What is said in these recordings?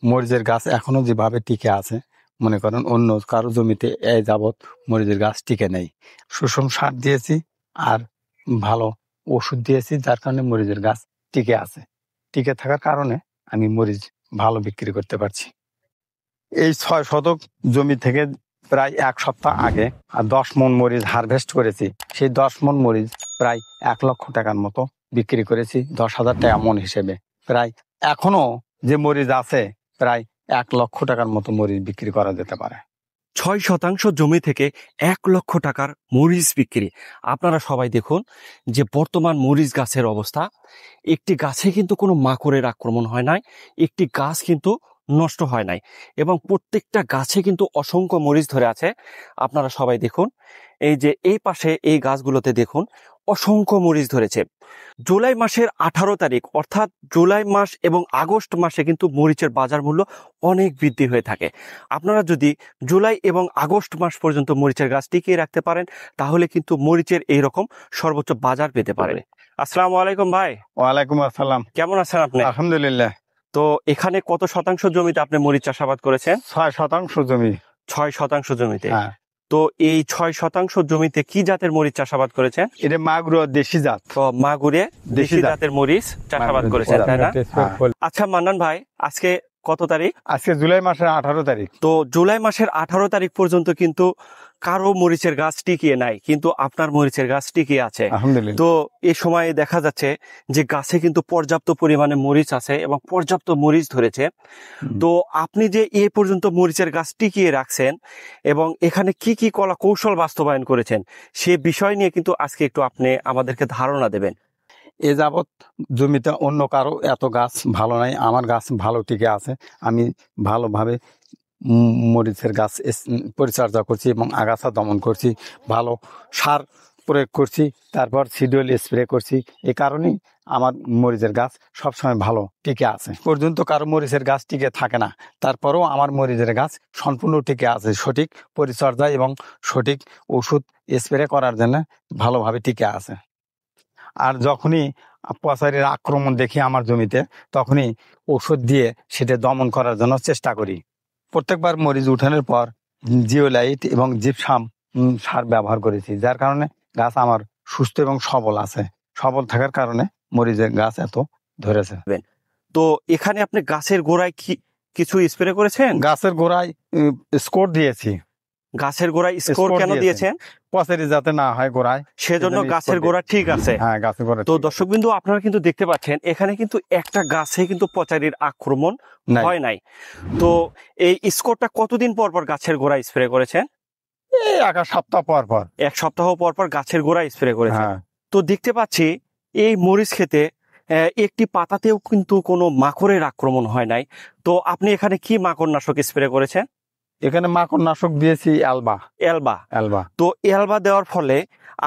মরিচের গাছ এখনো যেভাবে টিকে আছে, মনে করেন অন্য কারো জমিতে এই যাবৎ মরিচের গাছ টিকে নেই। সুষম সার দিয়েছি আর ভালো ওষুধ দিয়েছি, যার কারণে মরিচের গাছ টিকে আছে। টিকে থাকার কারণে আমি মরিচ ভালো বিক্রি করতে পারছি। এই 6 শতক জমি থেকে প্রায় 1 সপ্তাহ আগে 10 মণ মরিচ হারভেস্ট করেছি। সেই 10 মণ মরিচ প্রায় 1 লক্ষ টাকার মতো বিক্রি করেছি, 10,000 টাকা মণ হিসেবে। প্রায় এখনো যে মরিচ আছে প্রায় 1 লক্ষ টাকার মতো মরিচ বিক্রি করা যেতে পারে। 6 শতাংশ জমি থেকে 1 লক্ষ টাকার মরিচ বিক্রি। আপনারা সবাই দেখুন যে বর্তমান মরিচ গাছের অবস্থা। একটি গাছে কিন্তু কোনো মাকড়ের আক্রমণ হয় নাই, একটি গাছ কিন্তু নষ্ট হয় নাই, এবং প্রত্যেকটা গাছে কিন্তু অসংখ্য মরিচ ধরে আছে। আপনারা সবাই দেখুন, এই যে এই পাশে এই গাছগুলোতে দেখুন অসংখ্য মরিচ ধরেছে। জুলাই মাসের 18 তারিখ অর্থাৎ জুলাই মাস এবং আগস্ট মাসে কিন্তু মরিচের বাজার মূল্য অনেক বৃদ্ধি হয়ে থাকে। আপনারা যদি জুলাই এবং আগস্ট মাস পর্যন্ত মরিচের গাছ টিকিয়ে রাখতে পারেন তাহলে কিন্তু মরিচের এইরকম সর্বোচ্চ বাজার পেতে পারেন। আসসালামু আলাইকুম ভাই। ওয়ালাইকুম আসসালাম। কেমন আছেন আপনি? আলহামদুলিল্লাহ। তো এখানে কত শতাংশ জমিতে আপনি মরিচ চাষাবাদ করেছেন? 6 শতাংশ জমি। 6 শতাংশ জমিতে। হ্যাঁ। তো এই 6 শতাংশ জমিতে কি জাতের মরিচ চাষাবাদ করেছেন? এটা মাগুরে দেশি জাত। তো মাগুরে দেশি জাতের মরিচ চাষাবাদ করেছেন, তাই না? আচ্ছা মান্নান ভাই, আজকে কত তারিখ? আজকে জুলাই মাসের 18 তারিখ। তো জুলাই মাসের 18 তারিখ পর্যন্ত কিন্তু কারো মরিচের গাছ টিকিয়ে নাই, কিন্তু আপনার মরিচের গাছ টিকিয়ে আছে। আলহামদুলিল্লাহ। তো এই সময় দেখা যাচ্ছে যে গাছে কিন্তু পর্যাপ্ত পরিমাণে মরিচ আছে এবং পর্যাপ্ত মরিচ ধরেছে। তো আপনি যে এ পর্যন্ত মরিচের গাছ টিকিয়ে রাখছেন এবং এখানে কি কি কলা কৌশল বাস্তবায়ন করেছেন সে বিষয় নিয়ে কিন্তু আজকে একটু আপনি আমাদেরকে ধারণা দেবেন। এ যাবৎ জমিতে অন্য কারো এত গাছ ভালো নাই, আমার গাছ ভালো টিকে আছে। আমি ভালোভাবে মরিচের গাছ পরিচর্যা করছি এবং আগাছা দমন করছি, ভালো সার প্রয়োগ করছি, তারপর সিডিউল স্প্রে করছি। এই কারণেই আমার মরিচের গাছ সবসময় ভালো টিকে আছে। পর্যন্ত কারো মরিচের গাছ টিকে থাকে না, তারপরেও আমার মরিচের গাছ সম্পূর্ণ টিকে আছে। সঠিক পরিচর্যা এবং সঠিক ওষুধ স্প্রে করার জন্য ভালোভাবে টিকে আছে। আর যখনই পচারির আক্রমণ দেখি আমার জমিতে, তখনই ওষুধ দিয়ে সেটা দমন করার জন্য চেষ্টা করি। প্রত্যেকবার মরিচ উঠানোর পর জিওলাইট এবং জিপসাম সার ব্যবহার করেছি, যার কারণে গাছ আমার সুস্থ এবং সবল আছে। সবল থাকার কারণে মরিচের গাছ এত ধরেছে। তো এখানে আপনি গাছের গোড়ায় কি কিছু স্প্রে করেছেন? গাছের গোড়ায় স্কোর দিয়েছি। গাছের গোড়ায় স্কোর কেন দিয়েছেন? পচারি যাতে না হয় গোড়ায়, সেজন্য গাছের গোড়া ঠিক আছে। হ্যাঁ, গাছের গোড়া। তো দর্শকবিন্দু, আপনারা কিন্তু দেখতে পাচ্ছেন এখানে কিন্তু একটা গাছে কিন্তু পচারির আক্রমণ হয় নাই। তো এই স্কোরটা কতদিন পর পর গাছের গোড়ায় স্প্রে করেছেন? এই 1 সপ্তাহ পর পর। 1 সপ্তাহ পর পর গাছের গোড়ায় স্প্রে করেছেন। হ্যাঁ। তো দেখতে পাচ্ছি এই মরিচ খেতে একটি পাতাতেও কিন্তু কোনো মাকড়ের আক্রমণ হয় নাই। তো আপনি এখানে কি মাকড়নাশক স্প্রে করেছেন? এখানে মাকড়নাশক দিয়েছি অ্যালবা। অ্যালবা। তো অ্যালবা দেওয়ার ফলে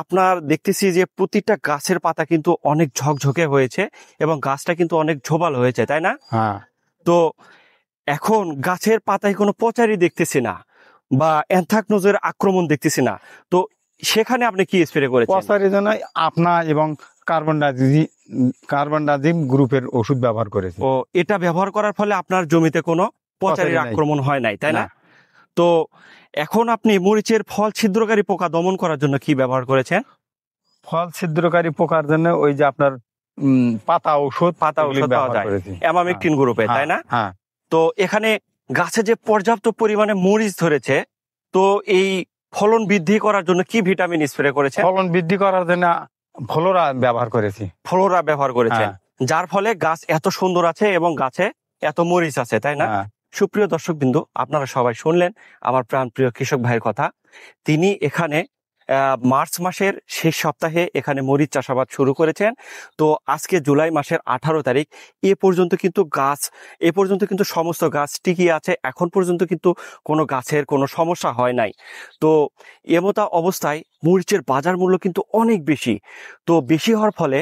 আপনার দেখতেছি যে প্রতিটা গাছের পাতা কিন্তু অনেক ঝকঝকে হয়েছে এবং গাছটা কিন্তু অনেক ঝোপাল হয়েছে, তাই না? হ্যাঁ। তো এখন গাছের পাতায় কোনো পচারি দেখতেছি না বা অ্যানথ্রাকনোজের আক্রমণ দেখতেছি না। তো সেখানে আপনি কি স্প্রে করেছেন? পচারির জন্য আপনা এবং কার্বনডাজিম গ্রুপের ওষুধ ব্যবহার করেছি। ও, এটা ব্যবহার করার ফলে আপনার জমিতে কোনো পচারির আক্রমণ হয় নাই, তাই না? তো এখন আপনি মরিচের ফল ছিদ্রকারী পোকা দমন করার জন্য কি ব্যবহার করেছেন? ফল ছিদ্রকারী পোকার জন্য ওই যে আপনার পাতা ঔষধ পাওয়া যায় অ্যামামেকটিন গ্রুপে, তাই না? হ্যাঁ। তো এখানে গাছে যে পর্যাপ্ত পরিমাণে মরিচ ধরেছে, তো এই ফলন বৃদ্ধি করার জন্য কি ভিটামিন স্প্রে করেছেন? ফলন বৃদ্ধি করার জন্য ফ্লোরা ব্যবহার করেছি। যার ফলে গাছ এত সুন্দর আছে এবং গাছে এত মরিচ আছে, তাই না? সুপ্রিয় দর্শকবৃন্দ, আপনারা সবাই শুনলেন আমার প্রাণপ্রিয় কৃষক ভাইয়ের কথা। তিনি এখানে মার্চ মাসের শেষ সপ্তাহে এখানে মরিচ চাষাবাদ শুরু করেছেন। তো আজকে জুলাই মাসের 18 তারিখ। এ পর্যন্ত কিন্তু সমস্ত গাছ টিকিয়ে আছে। এখন পর্যন্ত কিন্তু কোনো গাছের কোনো সমস্যা হয় নাই। তো এমতা অবস্থায় মরিচের বাজার মূল্য কিন্তু অনেক বেশি। তো বেশি হওয়ার ফলে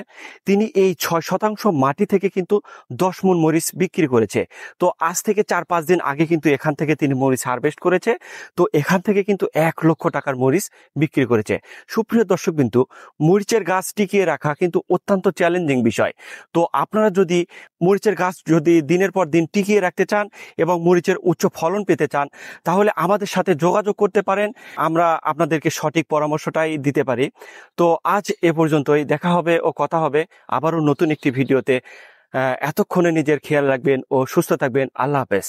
তিনি এই 6% মাটি থেকে কিন্তু 10 মণ মরিচ বিক্রি করেছে। তো আজ থেকে 4-5 দিন আগে কিন্তু এখান থেকে তিনি মরিচ হারভেস্ট করেছে। তো এখান থেকে কিন্তু 1 লক্ষ টাকার মরিচ বিক্রি করেছে। সুপ্রিয় দর্শক বিন্দু, মরিচের গাছ টিকিয়ে রাখা কিন্তু অত্যন্ত চ্যালেঞ্জিং বিষয়। তো আপনারা যদি মরিচের গাছ যদি দিনের পর দিন টিকিয়ে রাখতে চান এবং মরিচের উচ্চ ফলন পেতে চান, তাহলে আমাদের সাথে যোগাযোগ করতে পারেন। আমরা আপনাদেরকে সঠিক পরামর্শটাই দিতে পারি। তো আজ এ পর্যন্তই। দেখা হবে ও কথা হবে আবারও নতুন একটি ভিডিওতে। এতক্ষণে নিজের খেয়াল রাখবেন ও সুস্থ থাকবেন। আল্লাহ হাফেজ।